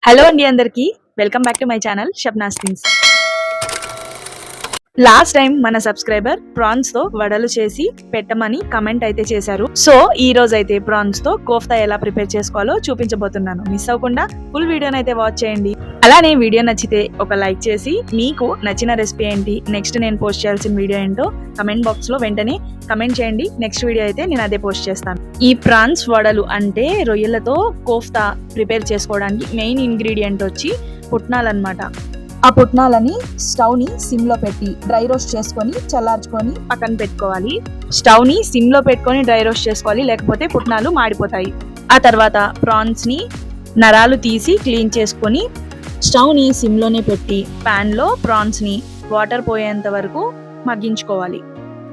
Hello అండి అందరికి welcome back to my channel Shabna's things. Last time మన సబ్స్క్రైబర్ ప్రాన్స్ తో వడలు చేసి పెట్టమని కమెంట్ అయితే చేశారు. సో ఈ రోజు అయితే ప్రాన్స్ తో కోఫ్తా ఎలా ప్రిపేర్ చేసుకోవాలో చూపించబోతున్నాను. మిస్ అవ్వకుండా ఫుల్ వీడియోని అయితే వాచ్ చేయండి. అలానే వీడియో నచ్చితే ఒక లైక్ చేసి మీకు నచ్చిన రెసిపీ ఏంటి, నెక్స్ట్ నేను పోస్ట్ చేయాల్సిన వీడియో ఏంటో కమెంట్ బాక్స్ లో వెంటనే కమెంట్ చేయండి. నెక్స్ట్ వీడియో అయితే నేను అదే పోస్ట్ చేస్తాను. ఈ ప్రాన్స్ వడలు అంటే రొయ్యలతో కోఫ్తా ప్రిపేర్ చేసుకోవడానికి మెయిన్ ఇంగ్రీడియంట్ వచ్చి పుట్నాలన్నమాట. ఆ పుట్నాలని స్టవ్ ని సిమ్ లో పెట్టి డ్రై రోస్ట్ చేసుకొని చల్లార్చుకొని పక్కన పెట్టుకోవాలి. స్టవ్ ని సిమ్ లో పెట్టుకొని డ్రై రోస్ట్ చేసుకోవాలి, లేకపోతే పుట్నాలు మాడిపోతాయి. ఆ తర్వాత ప్రాన్స్ ని నరాలు తీసి క్లీన్ చేసుకొని స్టవ్ ని సిమ్ లోనే పెట్టి పాన్ లో ప్రాన్స్ ని వాటర్ పోయేంత వరకు మగ్గించుకోవాలి.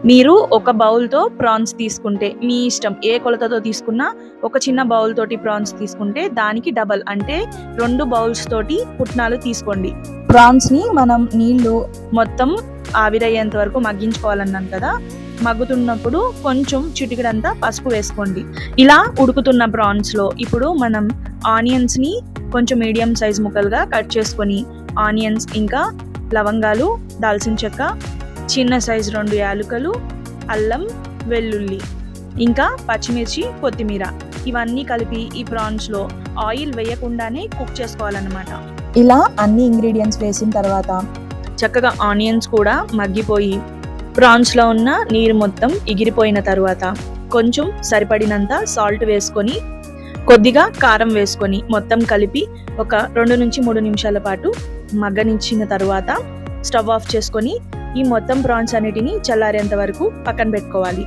మీరు ఒక బౌల్ తో ప్రాన్స్ తీసుకుంటే మీ ఇష్టం, ఏ కొలతతో తీసుకున్నా ఒక చిన్న బౌల్ తోటి ప్రాన్స్ తీసుకుంటే దానికి డబల్ అంటే 2 బౌల్స్ తోటి పుట్నాలు తీసుకోండి. ప్రాన్స్ ని మనం నీళ్లు మొత్తం ఆవిరయ్యేంత వరకు మగ్గించుకోవాలన్నాను కదా, మగ్గుతున్నప్పుడు కొంచెం చిటికెడంతా పసుపు వేసుకోండి. ఇలా ఉడుకుతున్న ప్రాన్స్ లో ఇప్పుడు మనం ఆనియన్స్ ని కొంచెం మీడియం సైజ్ ముక్కలుగా కట్ చేసుకొని ఆనియన్స్, ఇంకా లవంగాలు, దాల్చిన చెక్క, చిన్న సైజు 2 యాలకులు, అల్లం, వెల్లుల్లి, ఇంకా పచ్చిమిర్చి, కొత్తిమీర ఇవన్నీ కలిపి ఈ ప్రాన్స్ లో ఆయిల్ వేయకుండానే కుక్ చేసుకోవాలన్నమాట. ఇలా అన్ని ఇంగ్రీడియంట్స్ వేసిన తర్వాత చక్కగా ఆనియన్స్ కూడా మగ్గిపోయి ప్రాన్స్ లో ఉన్న నీరు మొత్తం ఎగిరిపోయిన తర్వాత కొంచెం సరిపడినంత సాల్ట్ వేసుకొని కొద్దిగా కారం వేసుకొని మొత్తం కలిపి ఒక 2 నుంచి 3 నిమిషాల పాటు మగ్గనిచ్చిన తర్వాత స్టవ్ ఆఫ్ చేసుకొని ఈ మొత్తం ప్రాన్స్ అన్నిటిని చల్లారేంత వరకు పక్కన పెట్టుకోవాలి.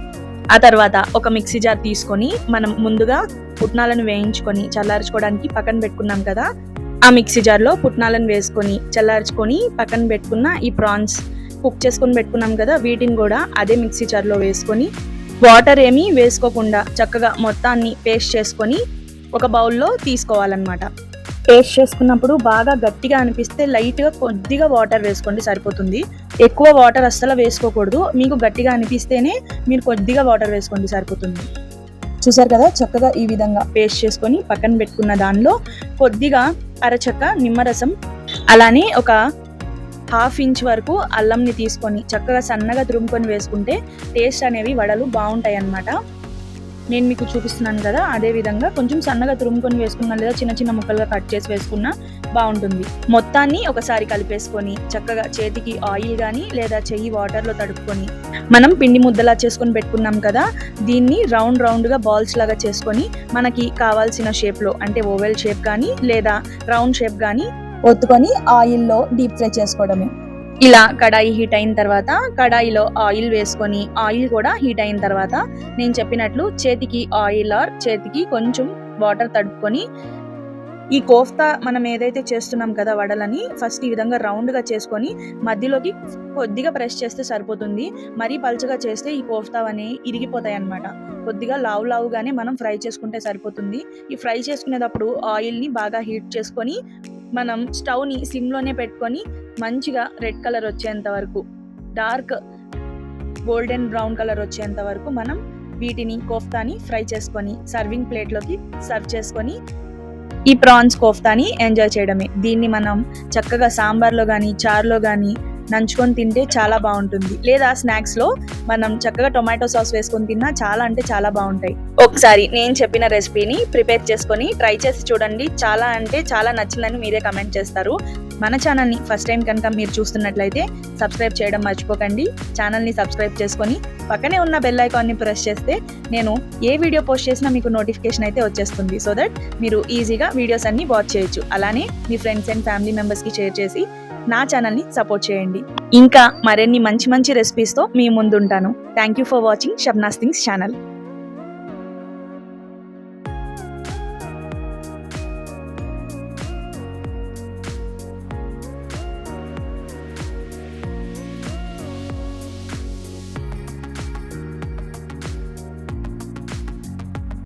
ఆ తర్వాత ఒక మిక్సీ జార్ తీసుకొని మనం ముందుగా పుట్నాలను వేయించుకొని చల్లార్చుకోవడానికి పక్కన పెట్టుకున్నాం కదా, ఆ మిక్సీ జార్లో పుట్నాలను వేసుకొని చల్లార్చుకొని పక్కన పెట్టుకున్న ఈ ప్రాన్స్ కుక్ చేసుకొని పెట్టుకున్నాం కదా, వీటిని కూడా అదే మిక్సీ జార్లో వేసుకొని వాటర్ ఏమీ వేసుకోకుండా చక్కగా మొత్తాన్ని పేస్ట్ చేసుకొని ఒక బౌల్లో తీసుకోవాలన్నమాట. పేస్ట్ చేసుకున్నప్పుడు బాగా గట్టిగా అనిపిస్తే లైట్గా కొద్దిగా వాటర్ వేసుకోండి, సరిపోతుంది. ఎక్కువ వాటర్ అస్సలు వేసుకోకూడదు. మీకు గట్టిగా అనిపిస్తేనే మీరు కొద్దిగా వాటర్ వేసుకోండి, సరిపోతుంది. చూసారు కదా, చక్కగా ఈ విధంగా పేస్ట్ చేసుకొని పక్కన పెట్టుకున్న దానిలో కొద్దిగా అరచక్క నిమ్మరసం, అలానే ఒక 1/2 ఇంచ్ వరకు అల్లంని తీసుకొని చక్కగా సన్నగా తురుముకొని వేసుకుంటే టేస్ట్ అనేవి వడలు బాగుంటాయి అన్నమాట. నేను మీకు చూపిస్తున్నాను కదా, అదే విధంగా కొంచెం సన్నగా తురుముకొని వేసుకున్నా లేదా చిన్న చిన్న ముక్కలుగా కట్ చేసి వేసుకున్నా బాగుంటుంది. మొత్తాన్ని ఒకసారి కలిపేసుకొని చక్కగా చేతికి ఆయిల్ కానీ లేదా చెయ్యి వాటర్లో తడుపుకొని మనం పిండి ముద్దలా చేసుకొని పెట్టుకున్నాం కదా, దీన్ని రౌండ్గా బాల్స్ లాగా చేసుకొని మనకి కావాల్సిన షేప్లో అంటే ఓవెల్ షేప్ కానీ లేదా రౌండ్ షేప్ కానీ ఒత్తుకొని ఆయిల్లో డీప్ ఫ్రై చేసుకోవడమే. ఇలా కడాయి హీట్ అయిన తర్వాత కడాయిలో ఆయిల్ వేసుకొని ఆయిల్ కూడా హీట్ అయిన తర్వాత నేను చెప్పినట్లు చేతికి ఆయిల్ ఆర్ చేతికి కొంచెం వాటర్ తడుపుకొని ఈ కోఫ్తా మనం ఏదైతే చేస్తున్నాం కదా వడలని ఫస్ట్ ఈ విధంగా రౌండ్గా చేసుకొని మధ్యలోకి కొద్దిగా ప్రెస్ చేస్తే సరిపోతుంది. మరీ పలుచగా చేస్తే ఈ కోఫ్తా అనేవి ఇరిగిపోతాయి అన్నమాట. కొద్దిగా లావుగానే మనం ఫ్రై చేసుకుంటే సరిపోతుంది. ఈ ఫ్రై చేసుకునేటప్పుడు ఆయిల్ని బాగా హీట్ చేసుకొని మనం స్టవ్ని సిమ్లోనే పెట్టుకొని మంచిగా రెడ్ కలర్ వచ్చేంత వరకు, డార్క్ గోల్డెన్ బ్రౌన్ కలర్ వచ్చేంత వరకు మనం వీటిని కోఫ్తాని ఫ్రై చేసుకొని సర్వింగ్ ప్లేట్లోకి సర్వ్ చేసుకొని ఈ ప్రాన్స్ కోఫ్తాని ఎంజాయ్ చేయడమే. దీన్ని మనం చక్కగా సాంబార్లో కానీ చారులో కానీ నంచుకొని తింటే చాలా బాగుంటుంది, లేదా స్నాక్స్లో మనం చక్కగా టొమాటో సాస్ వేసుకొని తిన్నా చాలా అంటే చాలా బాగుంటాయి. ఒకసారి నేను చెప్పిన రెసిపీని ప్రిపేర్ చేసుకొని ట్రై చేసి చూడండి. చాలా అంటే చాలా నచ్చిందని మీరే కమెంట్ చేస్తారు. మన ఛానల్ని ఫస్ట్ టైం కనుక మీరు చూస్తున్నట్లయితే సబ్స్క్రైబ్ చేయడం మర్చిపోకండి. ఛానల్ని సబ్స్క్రైబ్ చేసుకొని పక్కనే ఉన్న బెల్ ఐకాన్ని ప్రెస్ చేస్తే నేను ఏ వీడియో పోస్ట్ చేసినా మీకు నోటిఫికేషన్ అయితే వచ్చేస్తుంది. సో దట్ మీరు ఈజీగా వీడియోస్ అన్ని వాచ్ చేయొచ్చు. అలానే మీ ఫ్రెండ్స్ అండ్ ఫ్యామిలీ మెంబర్స్కి షేర్ చేసి నా ఛానల్ని సపోర్ట్ చేయండి. ఇంకా మరిన్ని మంచి రెసిపీస్తో మీ ముందుంటాను. Thank you for watching Shabna's things channel.